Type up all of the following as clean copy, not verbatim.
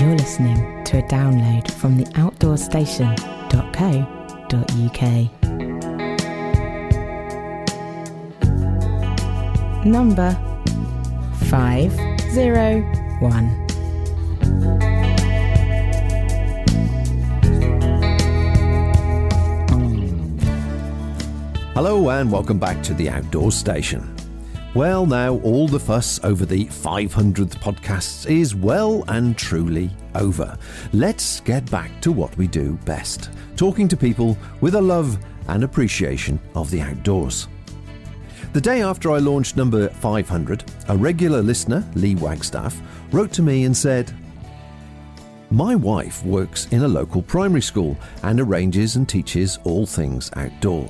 You're listening to a download from the outdoorstation.co.uk. Number 501. Hello and welcome back to the Outdoor Station. Well, now all the fuss over the 500th podcast is well and truly over. Let's get back to what we do best, talking to people with a love and appreciation of the outdoors. The day after I launched number 500, a regular listener, Lee Wagstaff, wrote to me and said, "My wife works in a local primary school and arranges and teaches all things outdoor.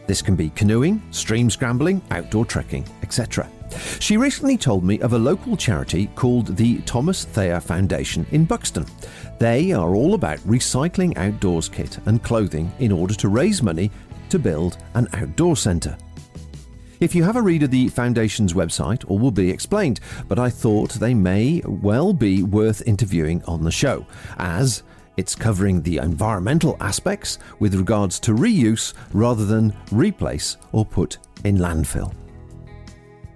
This can be canoeing, stream scrambling, outdoor trekking, etc. She recently told me of a local charity called the Thomas Thayer Foundation in Buxton. They are all about recycling outdoors kit and clothing in order to raise money to build an outdoor centre. If you have a read of the Foundation's website, all will be explained, but I thought they may well be worth interviewing on the show, as it's covering the environmental aspects with regards to reuse rather than replace or put in landfill."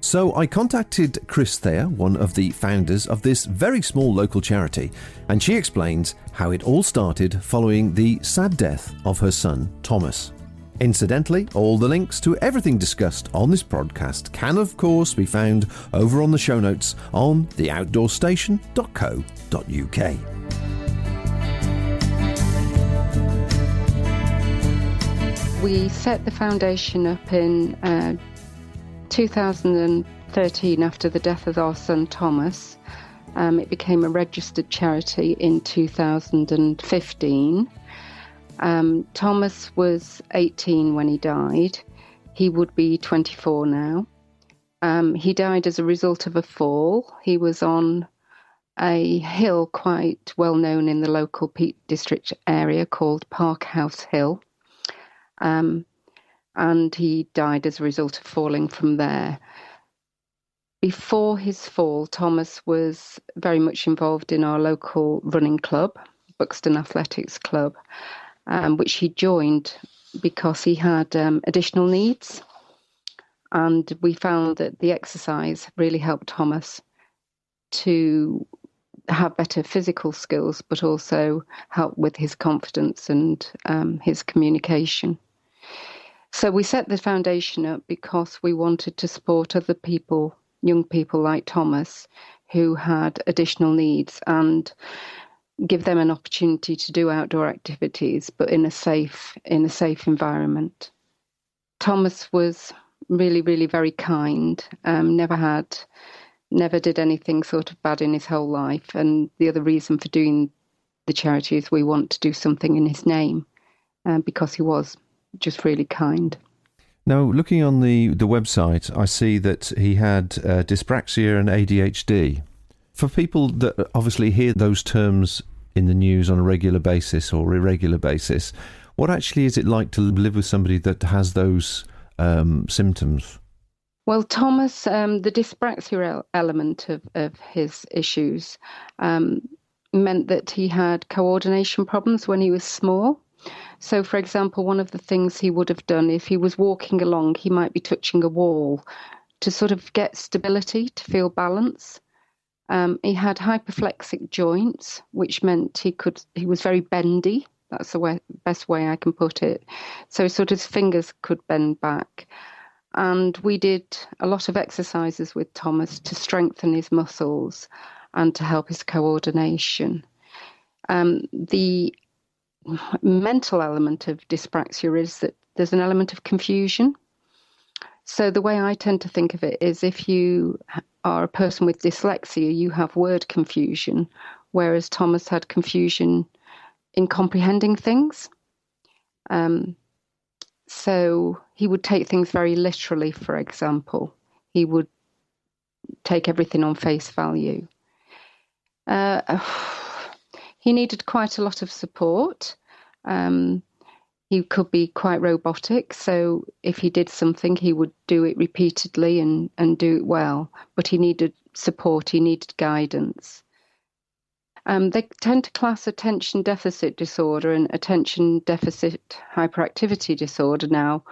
So I contacted Chris Thayer, one of the founders of this very small local charity, and she explains how it all started following the sad death of her son, Thomas. Incidentally, all the links to everything discussed on this podcast can of course be found over on the show notes on theoutdoorstation.co.uk. We set the foundation up in 2013 after the death of our son Thomas. It became a registered charity in 2015. Thomas was 18 when he died. He would be 24 now. He died as a result of a fall. He was on a hill quite well known in the local Peak District area called Park House Hill. And he died as a result of falling from there. Before his fall, Thomas was very much involved in our local running club, Buxton Athletics Club, which he joined because he had additional needs. And we found that the exercise really helped Thomas to have better physical skills, but also help with his confidence and his communication. So we set the foundation up because we wanted to support other people, young people like Thomas, who had additional needs, and give them an opportunity to do outdoor activities, but in a safe environment. Thomas was really, really very kind. Never did anything sort of bad in his whole life. And the other reason for doing the charity is we want to do something in his name, because he was just really kind. Now, looking on the website, I see that he had dyspraxia and ADHD. For people that obviously hear those terms in the news on a regular basis or irregular basis, what actually is it like to live with somebody that has those symptoms? Well, Thomas, the dyspraxia element of his issues meant that he had coordination problems when he was small. So, for example, one of the things he would have done if he was walking along, he might be touching a wall to sort of get stability, to feel balance. He had hyperflexic joints, which meant he was very bendy. That's the best way I can put it. So sort of his fingers could bend back. And we did a lot of exercises with Thomas to strengthen his muscles and to help his coordination. The mental element of dyspraxia is that there's an element of confusion. So the way I tend to think of it is if you are a person with dyslexia, you have word confusion, whereas Thomas had confusion in comprehending things. So he would take things very literally, for example. He would take everything on face value. He needed quite a lot of support. He could be quite robotic, so if he did something, he would do it repeatedly and do it well. But he needed support, he needed guidance. They tend to class attention deficit disorder and attention deficit hyperactivity disorder now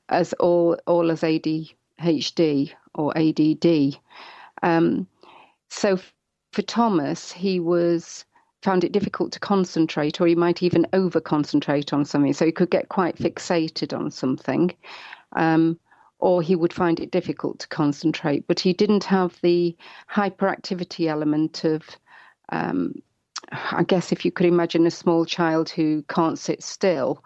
as all as ADHD or ADD. So for Thomas, he found it difficult to concentrate, or he might even over concentrate on something. So he could get quite fixated on something, or he would find it difficult to concentrate. But he didn't have the hyperactivity element of, I guess if you could imagine a small child who can't sit still,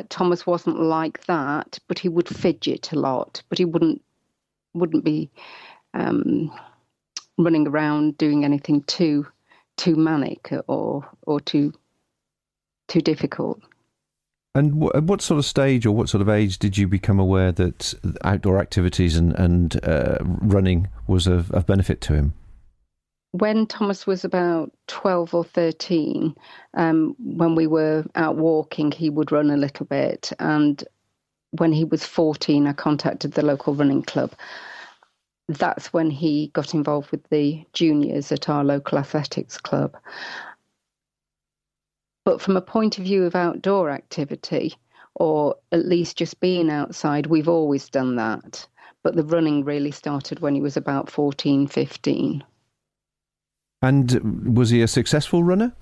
Thomas wasn't like that, but he would fidget a lot, but he wouldn't be running around doing anything too manic or too difficult. And at what sort of stage or what sort of age did you become aware that outdoor activities and running was of benefit to him? When Thomas was about 12 or 13, when we were out walking, he would run a little bit. And when he was 14, I contacted the local running club. That's when he got involved with the juniors at our local athletics club. But from a point of view of outdoor activity, or at least just being outside, we've always done that. But the running really started when he was about 14, 15. And was he a successful runner?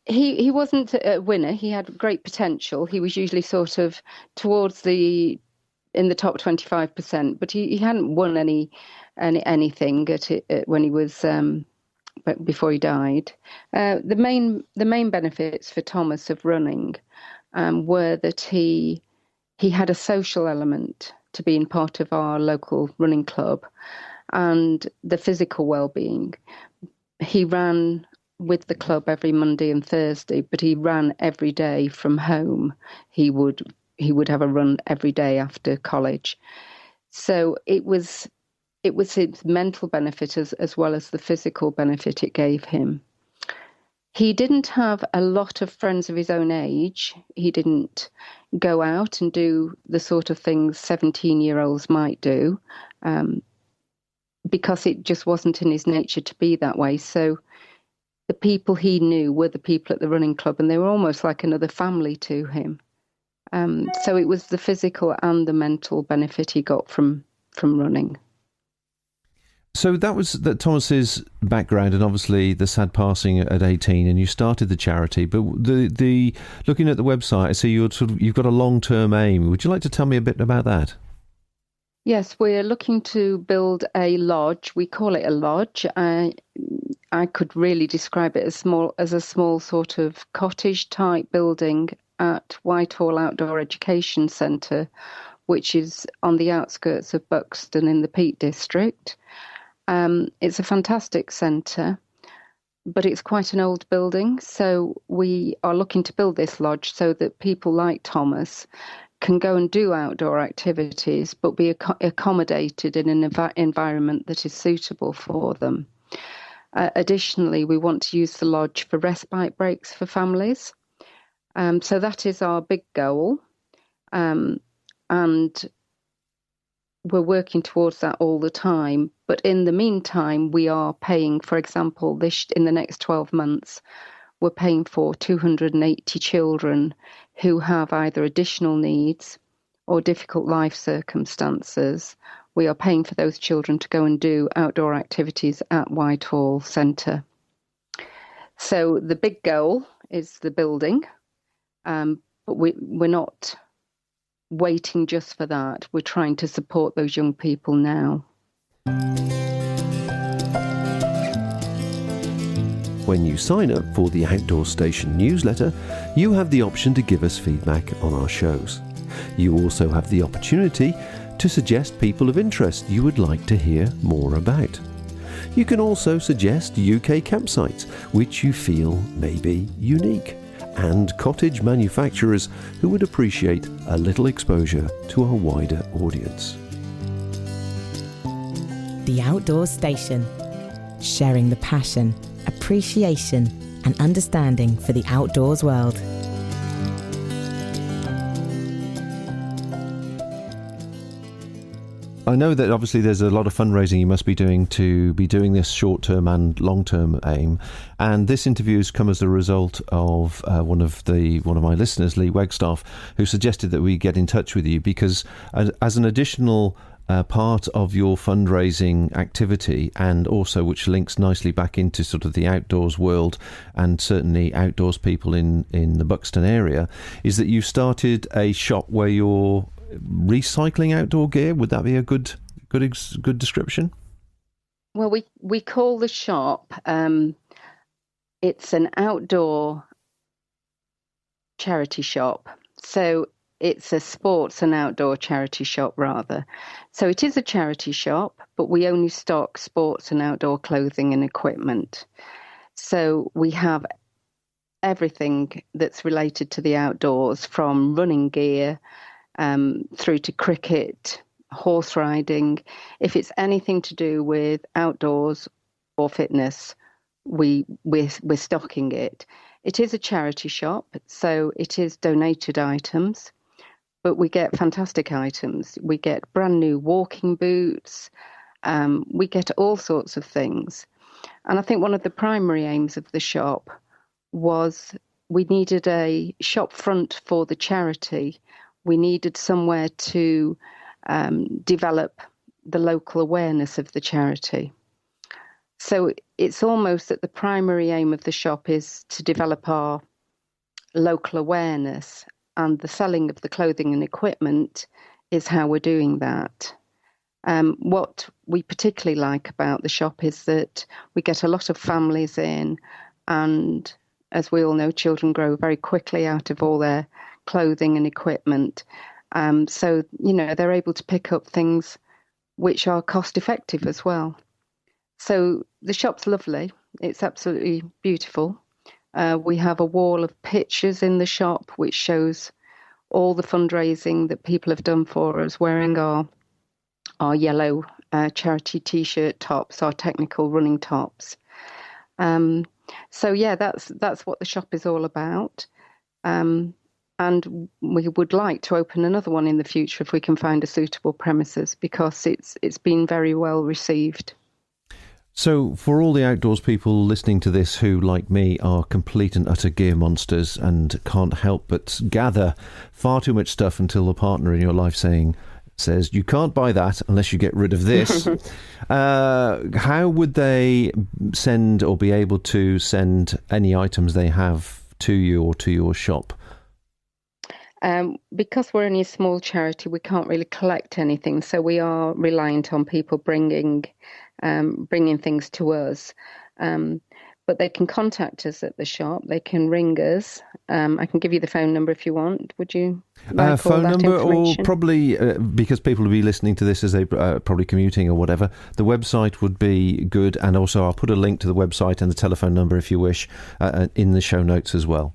He wasn't a winner. He had great potential. He was usually sort of in the top 25%, but he hadn't won anything when he was before he died. The main benefits for Thomas of running were that he had a social element to being part of our local running club, and the physical well-being. He ran with the club every Monday and Thursday, but he ran every day from home. He would have a run every day after college. So it was his mental benefit as well as the physical benefit it gave him. He didn't have a lot of friends of his own age. He didn't go out and do the sort of things 17-year-olds might do, because it just wasn't in his nature to be that way. So the people he knew were the people at the running club, and they were almost like another family to him. So it was the physical and the mental benefit he got from running. So that was Thomas's background, and obviously the sad passing at 18, and you started the charity. But the looking at the website, I see you've got a long-term aim. Would you like to tell me a bit about that? Yes, we're looking to build a lodge. We call it a lodge. I could really describe it as a small sort of cottage-type building at Whitehall Outdoor Education Centre, which is on the outskirts of Buxton in the Peak District. It's a fantastic centre, but it's quite an old building. So we are looking to build this lodge so that people like Thomas can go and do outdoor activities, but be accommodated in an environment that is suitable for them. Additionally, we want to use the lodge for respite breaks for families. So that is our big goal. And we're working towards that all the time. But in the meantime, we are paying, for example, in the next 12 months, we're paying for 280 children who have either additional needs or difficult life circumstances. We are paying for those children to go and do outdoor activities at Whitehall Centre. So the big goal is the building, but we're not waiting just for that. We're trying to support those young people now. When you sign up for the Outdoor Station newsletter, you have the option to give us feedback on our shows. You also have the opportunity to suggest people of interest you would like to hear more about. You can also suggest UK campsites which you feel may be unique, and cottage manufacturers who would appreciate a little exposure to a wider audience. The Outdoor Station. Sharing the passion, appreciation and understanding for the outdoors world. I know that obviously there's a lot of fundraising you must be doing to be doing this short-term and long-term aim, and this interview has come as a result of one of my listeners, Lee Wegstaff, who suggested that we get in touch with you because as an additional part of your fundraising activity, and also which links nicely back into sort of the outdoors world and certainly outdoors people in the Buxton area, is that you started a shop where you're recycling outdoor gear. Would that be a good description? Well, we call the shop, it's an outdoor charity shop. So it's a sports and outdoor charity shop, rather. So it is a charity shop, but we only stock sports and outdoor clothing and equipment. So we have everything that's related to the outdoors, from running gear through to cricket, horse riding. If it's anything to do with outdoors or fitness, we're stocking it. It is a charity shop, so it is donated items. But we get fantastic items. We get brand new walking boots. We get all sorts of things. And I think one of the primary aims of the shop was we needed a shop front for the charity. We needed somewhere to develop the local awareness of the charity. So it's almost that the primary aim of the shop is to develop our local awareness, and the selling of the clothing and equipment is how we're doing that. What we particularly like about the shop is that we get a lot of families in, and as we all know, children grow very quickly out of all their clothing and equipment. So, they're able to pick up things which are cost effective as well. So the shop's lovely. It's absolutely beautiful. We have a wall of pictures in the shop which shows all the fundraising that people have done for us, wearing our yellow charity T-shirt tops, our technical running tops. So yeah, that's what the shop is all about. And we would like to open another one in the future if we can find a suitable premises, because it's been very well received. So for all the outdoors people listening to this who, like me, are complete and utter gear monsters and can't help but gather far too much stuff until the partner in your life says, you can't buy that unless you get rid of this, how would they send or be able to send any items they have to you or to your shop? Because we're only a small charity, we can't really collect anything, so we are reliant on people bringing things to us. But they can contact us at the shop. They can ring us. I can give you the phone number if you want. Would you like phone number, or probably because people will be listening to this as they probably commuting or whatever, the website would be good, and also I'll put a link to the website and the telephone number if you wish in the show notes as well.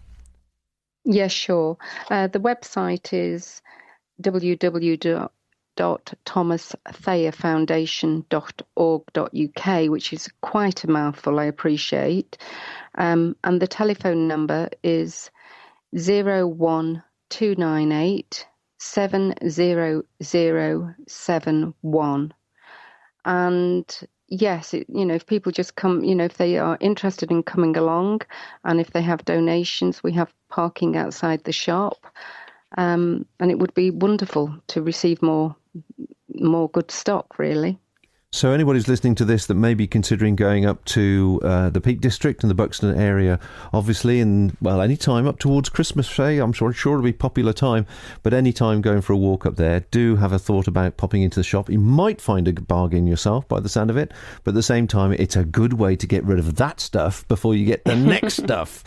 Yes, sure. The website is www.thomasthayer.foundation.org.uk, which is quite a mouthful, I appreciate. And the telephone number is 01298 70071. And yes, if people just come, if they are interested in coming along, and if they have donations, we have parking outside the shop. And it would be wonderful to receive more good stock, really. So anybody who's listening to this that may be considering going up to the Peak District and the Buxton area, obviously, and any time up towards Christmas, say, I'm sure it'll be a popular time, but any time going for a walk up there, do have a thought about popping into the shop. You might find a bargain yourself by the sound of it, but at the same time, it's a good way to get rid of that stuff before you get the next stuff,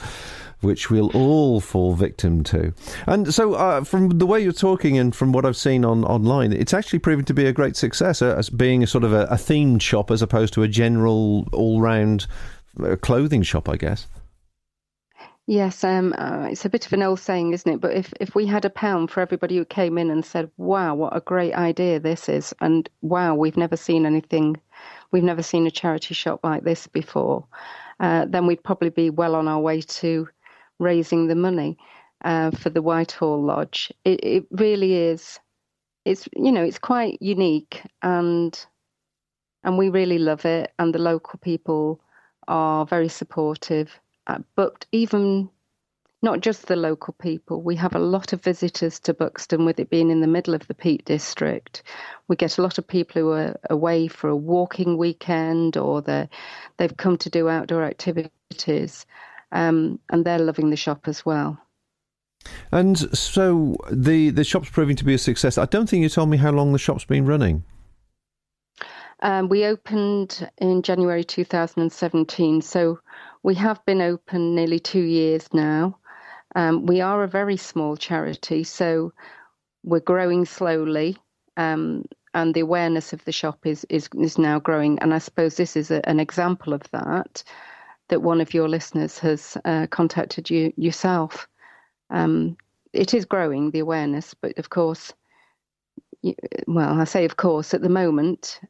which we'll all fall victim to. And so from the way you're talking and from what I've seen online, it's actually proven to be a great success as being a sort of a themed shop as opposed to a general all-round clothing shop, I guess. Yes, it's a bit of an old saying, isn't it? But if we had £1 for everybody who came in and said, wow, what a great idea this is, and wow, we've never seen a charity shop like this before, then we'd probably be well on our way to raising the money for the Whitehall Lodge. It really is. it's quite unique, and we really love it. And the local people are very supportive. But even not just the local people, we have a lot of visitors to Buxton, with it being in the middle of the Peak District. We get a lot of people who are away for a walking weekend, or they've come to do outdoor activities, and they're loving the shop as well. And so the shop's proving to be a success. I don't think you told me how long the shop's been running. We opened in January 2017, so we have been open nearly 2 years now. We are a very small charity, so we're growing slowly, and the awareness of the shop is now growing. And I suppose this is an example of that one of your listeners has contacted you yourself. It is growing, the awareness, but of course, I say of course, at the moment,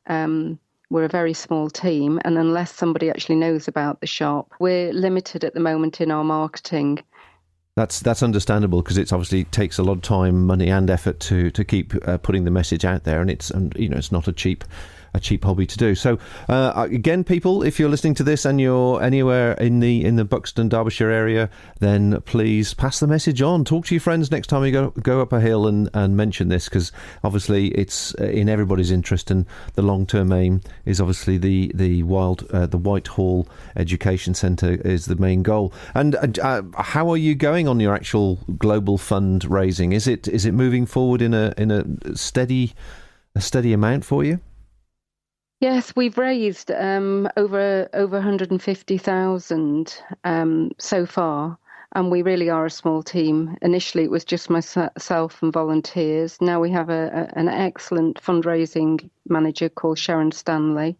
we're a very small team, and unless somebody actually knows about the shop, we're limited at the moment in our marketing. That's understandable, because it obviously takes a lot of time, money, and effort to keep putting the message out there, and it's not a cheap hobby to do. So again, people, if you're listening to this and you're anywhere in the Buxton, Derbyshire area, then please pass the message on. Talk to your friends next time you go up a hill and mention this, because obviously it's in everybody's interest, and the long-term aim is obviously the Whitehall Education Centre is the main goal. And how are you going on your actual global fundraising? Is it moving forward in a steady amount for you? Yes, we've raised over 150,000 so far, and we really are a small team. Initially, it was just myself and volunteers. Now we have an excellent fundraising manager called Sharon Stanley.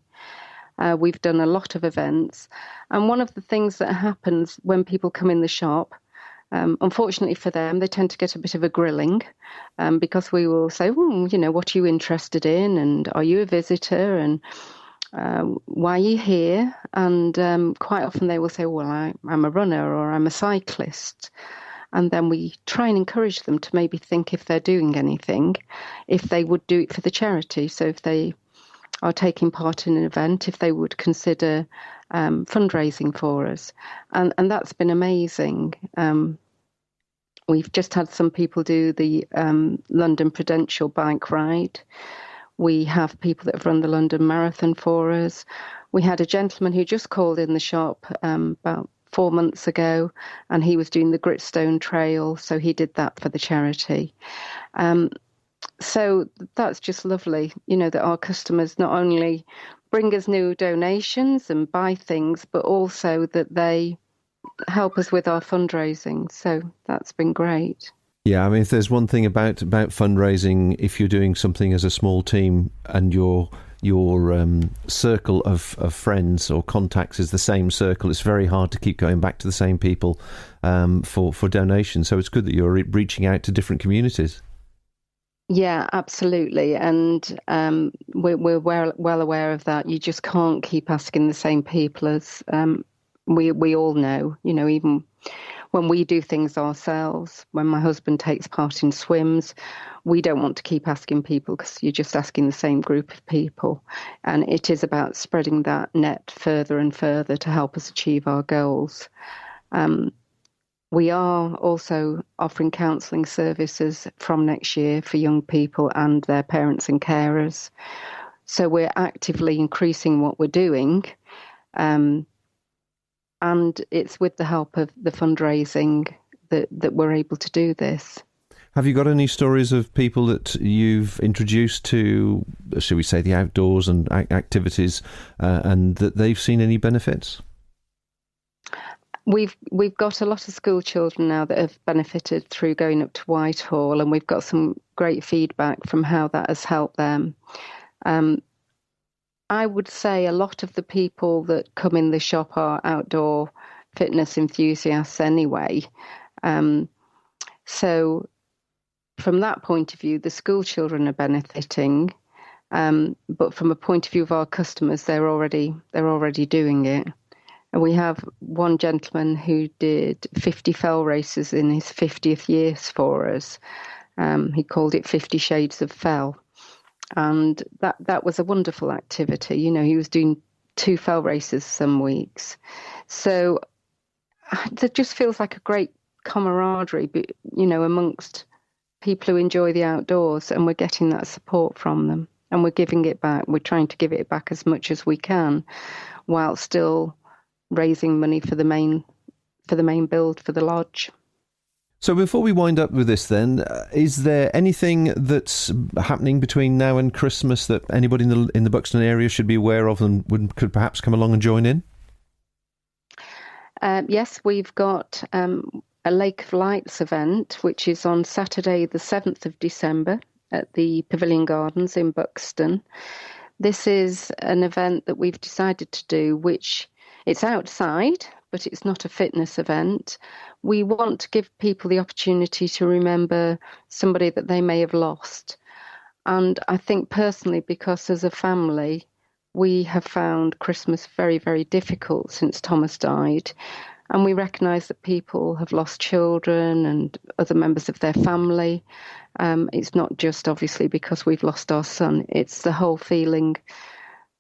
We've done a lot of events, and one of the things that happens when people come in the shop, unfortunately for them, they tend to get a bit of a grilling, because we will say, what are you interested in? And are you a visitor? And why are you here? And quite often they will say, well, I'm a runner, or I'm a cyclist. And then we try and encourage them to maybe think, if they're doing anything, if they would do it for the charity. So if they are taking part in an event, if they would consider fundraising for us. And that's been amazing. We've just had some people do the London Prudential bike ride. We have people that have run the London Marathon for us. We had a gentleman who just called in the shop about 4 months ago, and he was doing the Gritstone Trail, so he did that for the charity. So that's just lovely, that our customers not only bring us new donations and buy things, but also that they help us with our fundraising. So that's been great. Yeah, I mean, if there's one thing about fundraising, if you're doing something as a small team and your circle of friends or contacts is the same circle, it's very hard to keep going back to the same people for donations. So it's good that you're reaching out to different communities. Yeah, absolutely. And we're well aware of that. You just can't keep asking the same people, as we all know, even when we do things ourselves, when my husband takes part in swims, we don't want to keep asking people, because you're just asking the same group of people. And it is about spreading that net further and further to help us achieve our goals. We are also offering counselling services from next year for young people and their parents and carers. So we're actively increasing what we're doing. And it's with the help of the fundraising that we're able to do this. Have you got any stories of people that you've introduced to, shall we say, the outdoors and activities, and that they've seen any benefits? We've got a lot of school children now that have benefited through going up to Whitehall, and we've got some great feedback from how that has helped them. I would say a lot of the people that come in the shop are outdoor fitness enthusiasts anyway. So from that point of view, the school children are benefiting. But from a point of view of our customers, they're already doing it. And we have one gentleman who did 50 fell races in his 50th year for us. He called it 50 Shades of Fell. And that was a wonderful activity. You know, he was doing 2 fell races some weeks. So there just feels like a great camaraderie, you know, amongst people who enjoy the outdoors, and we're getting that support from them, and we're giving it back. We're trying to give it back as much as we can, while still raising money for the main build for the lodge. So before we wind up with this then, is there anything that's happening between now and Christmas that anybody in the Buxton area should be aware of and could perhaps come along and join in? Yes, we've got a Lake of Lights event, which is on Saturday the 7th of December at the Pavilion Gardens in Buxton. This is an event that we've decided to do, which it's outside, but it's not a fitness event. We want to give people the opportunity to remember somebody that they may have lost. And I think personally, because as a family, we have found Christmas very, very difficult since Thomas died. And we recognise that people have lost children and other members of their family. It's not just obviously because we've lost our son. It's the whole feeling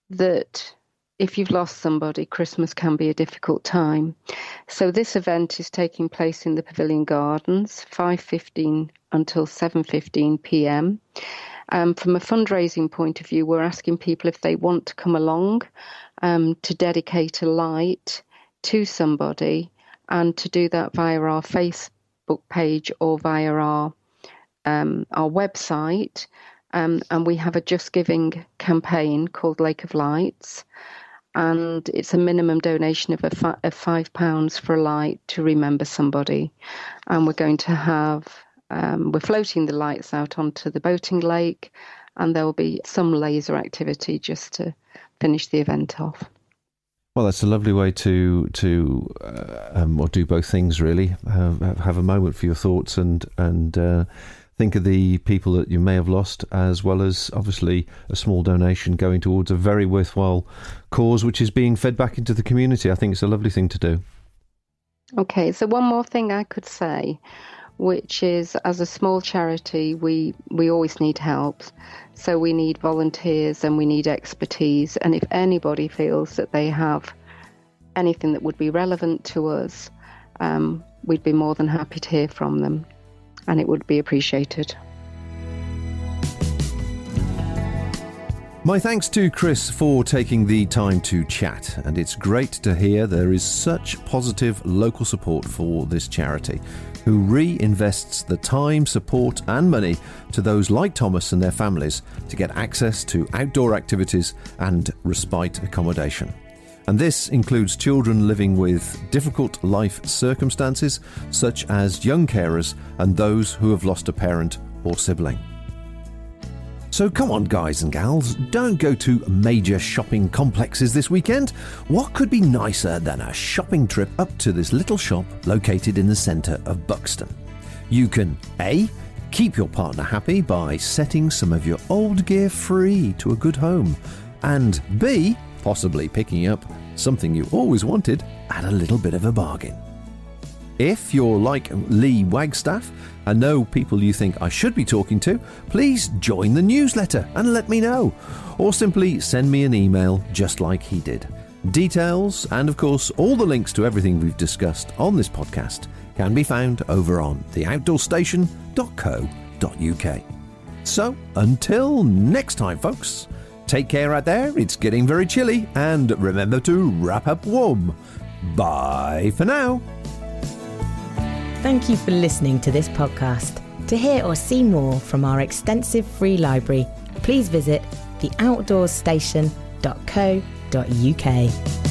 that if you've lost somebody, Christmas can be a difficult time. So this event is taking place in the Pavilion Gardens, 5:15 until 7:15 p.m. From a fundraising point of view, we're asking people if they want to come along to dedicate a light to somebody, and to do that via our Facebook page or via our website. And we have a Just Giving campaign called Lake of Lights, and it's a minimum donation of £5 for a light to remember somebody. And we're going to have, we're floating the lights out onto the boating lake, and there will be some laser activity just to finish the event off. Well, that's a lovely way to do both things, really. Have a moment for your thoughts and think of the people that you may have lost, as well as obviously a small donation going towards a very worthwhile cause, which is being fed back into the community. I think it's a lovely thing to do. Okay, so one more thing I could say, which is, as a small charity, we always need help. So we need volunteers and we need expertise. And if anybody feels that they have anything that would be relevant to us, we'd be more than happy to hear from them, and it would be appreciated. My thanks to Chris for taking the time to chat, and it's great to hear there is such positive local support for this charity, who reinvests the time, support and money to those like Thomas and their families to get access to outdoor activities and respite accommodation. And this includes children living with difficult life circumstances, such as young carers and those who have lost a parent or sibling. So come on, guys and gals, don't go to major shopping complexes this weekend. What could be nicer than a shopping trip up to this little shop located in the centre of Buxton? You can A, keep your partner happy by setting some of your old gear free to a good home, and B, possibly picking up something you always wanted at a little bit of a bargain. If you're like Lee Wagstaff and know people you think I should be talking to, please join the newsletter and let me know. Or simply send me an email just like he did. Details and, of course, all the links to everything we've discussed on this podcast can be found over on theoutdoorstation.co.uk. So, until next time, folks, take care out there, it's getting very chilly, and remember to wrap up warm. Bye for now. Thank you for listening to this podcast. To hear or see more from our extensive free library, please visit theoutdoorstation.co.uk.